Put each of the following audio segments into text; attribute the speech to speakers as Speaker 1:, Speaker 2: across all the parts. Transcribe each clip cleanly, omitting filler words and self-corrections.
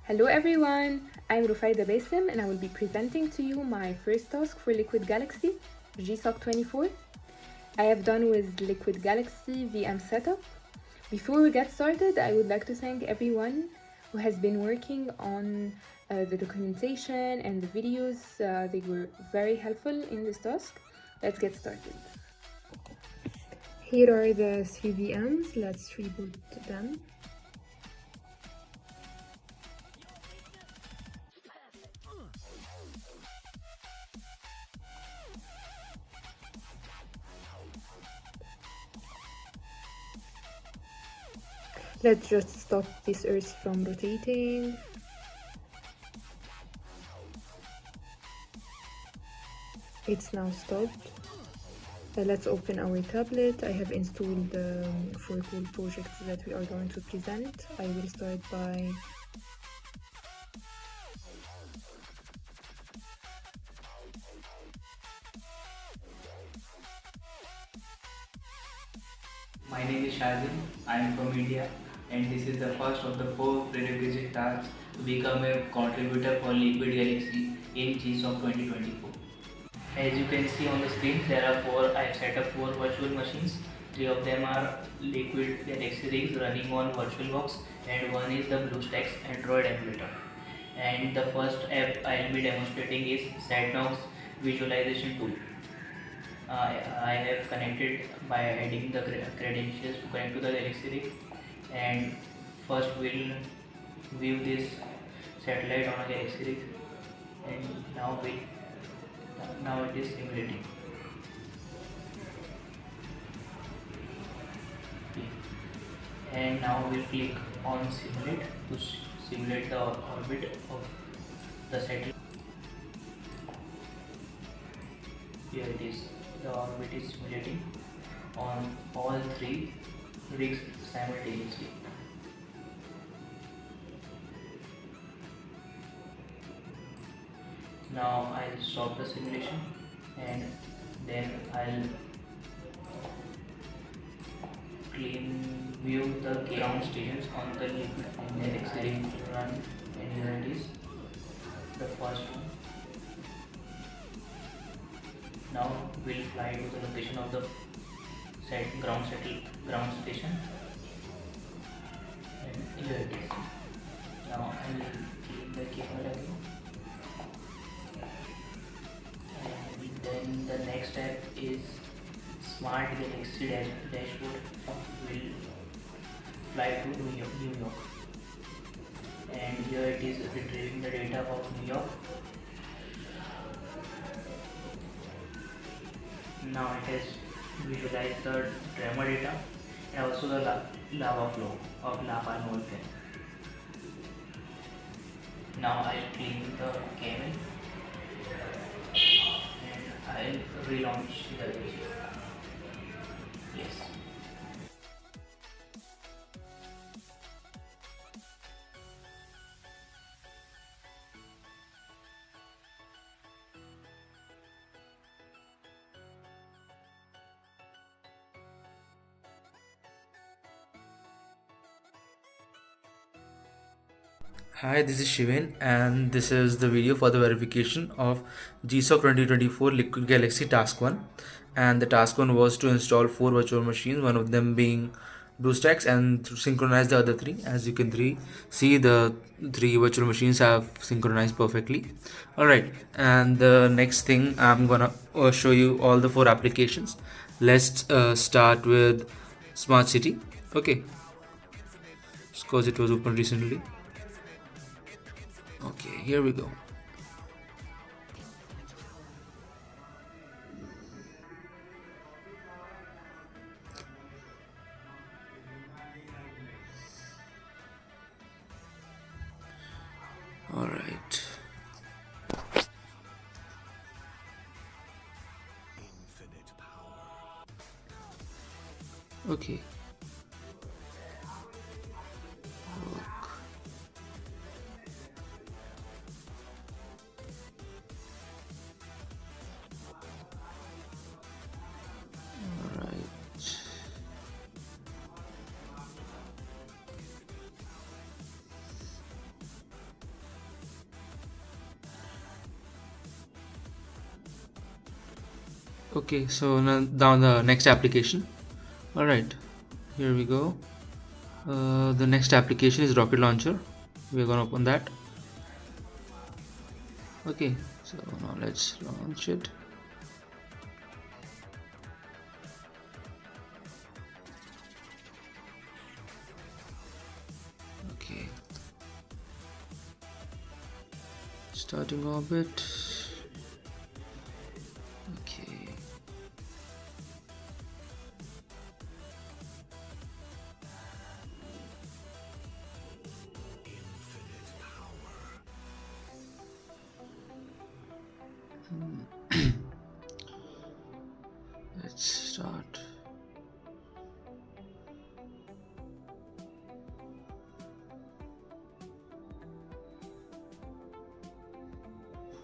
Speaker 1: Hello everyone, I'm Rufaida Basim and I will be presenting to you my first task for Liquid Galaxy, GSoC24. I have done with Liquid Galaxy VM setup. Before we get started, I would like to thank everyone who has been working on the documentation and the videos. They were very helpful in this task. Let's get started. Here are the 3 VMs. Let's reboot them. Let's just stop this earth from rotating. It's now stopped. Let's open our tablet. I have installed the 4 cool projects that we are going to present. I will start by
Speaker 2: My name is Shazin. I am from India, and this is the first of the 4 prerequisite tasks to become a contributor for Liquid Galaxy in GSoC 2024. As you can see on the screen, there are 4. I have set up 4 virtual machines. 3 of them are Liquid Galaxy rigs running on VirtualBox, and one is the BlueStacks Android emulator. And the first app I will be demonstrating is SatNav's visualization tool. I have connected by adding the credentials to connect to the Galaxy rig, and first we'll view this satellite on a Galaxy rig, and now it is simulating. Okay. And now we'll click on simulate to simulate the orbit of the satellite. Here it is. The orbit is simulating on all 3 rigs simultaneously. Now I'll stop the simulation, and then I'll view the ground stations on the Liquid Galaxy rig run, and here it is, the first one. Now we'll fly to the location of the ground station, and here it is. Now I will clean the camera again, and then the next step is Smart Galaxy dashboard. Will fly to New York, and here it is retrieving the data of New York. Now it has visualized the tremor data and also the lava flow of lava volcano. Now I'll clean the camel, and I'll relaunch the page. Yes.
Speaker 3: Hi, this is Shivan, and this is the video for the verification of GSoC 2024 Liquid Galaxy Task 1. And the task 1 was to install 4 virtual machines, one of them being BlueStacks, and to synchronize the other 3. As you can see, the 3 virtual machines have synchronized perfectly. Alright, and the next thing I'm gonna show you all the 4 applications. Let's start with Smart City. Okay, because it was opened recently. Okay, here we go. All right. Okay. Okay, so now down the next application. All right, here we go. The next application is rocket launcher. We're gonna open that. Okay, so now let's launch it. Okay, starting orbit. Okay, let's start.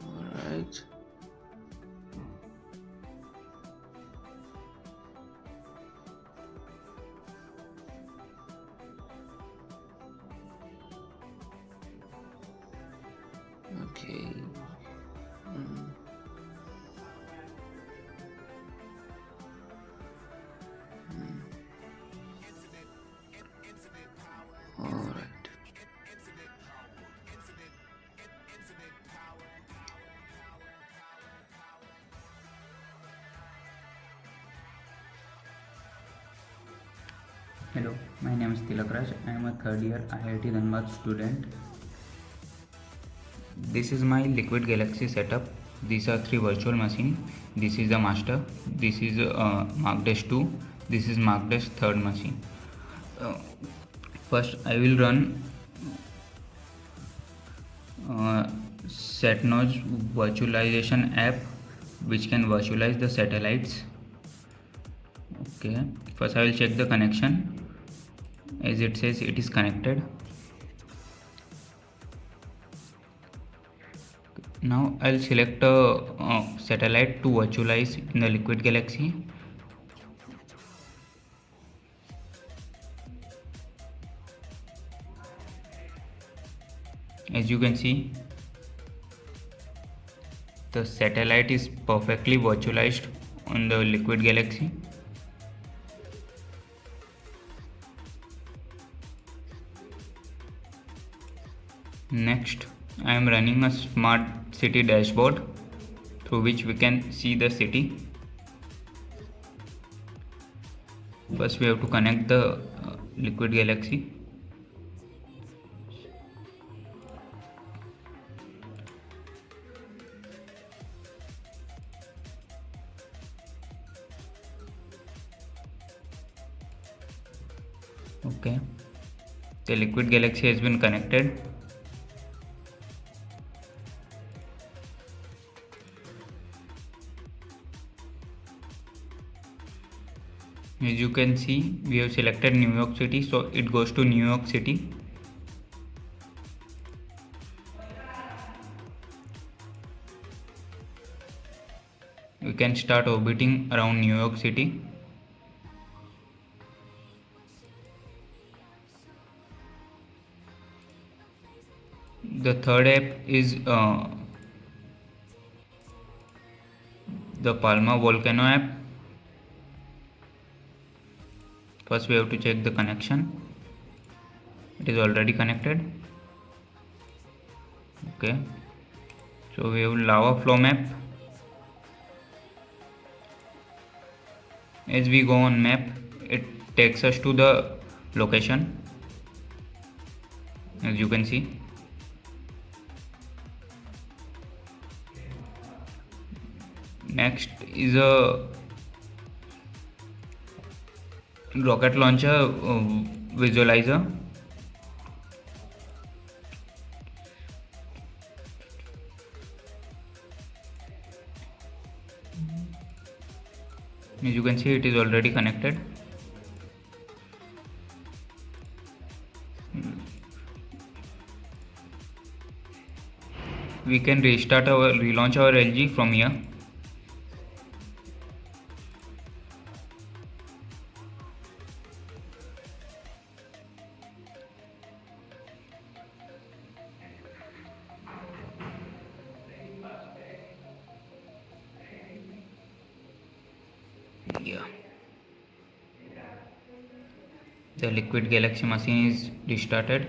Speaker 3: All right. Okay. Mm. All right.
Speaker 2: Hello, my name is Tilak Raj. I am a third year IIT Dhanbad student. This is my Liquid Galaxy setup. These are three virtual machines. This is the master. This is Markdash 2. This is Markdash third machine. Uh, First, I will run SatNOS virtualization app, which can virtualize the satellites. Okay. First, I will check the connection. As it says, it is connected. Now I'll select a satellite to virtualize in the Liquid Galaxy. As you can see, the satellite is perfectly virtualized on the Liquid Galaxy. Next, I am running a smart city dashboard through which we can see the city. First, we have to connect the Liquid Galaxy. Okay, the Liquid Galaxy has been connected. As you can see, we have selected New York City, so it goes to New York City. We can start orbiting around New York City. The third app is the Palma Volcano app. First, we have to check the connection. It is already connected. Okay, so we have lava flow map. As we go on map, it takes us to the location, as you can see. Next is a rocket launcher visualizer. As you can see, it is already connected. We can relaunch our LG from here. Yeah, the Liquid Galaxy machine is restarted.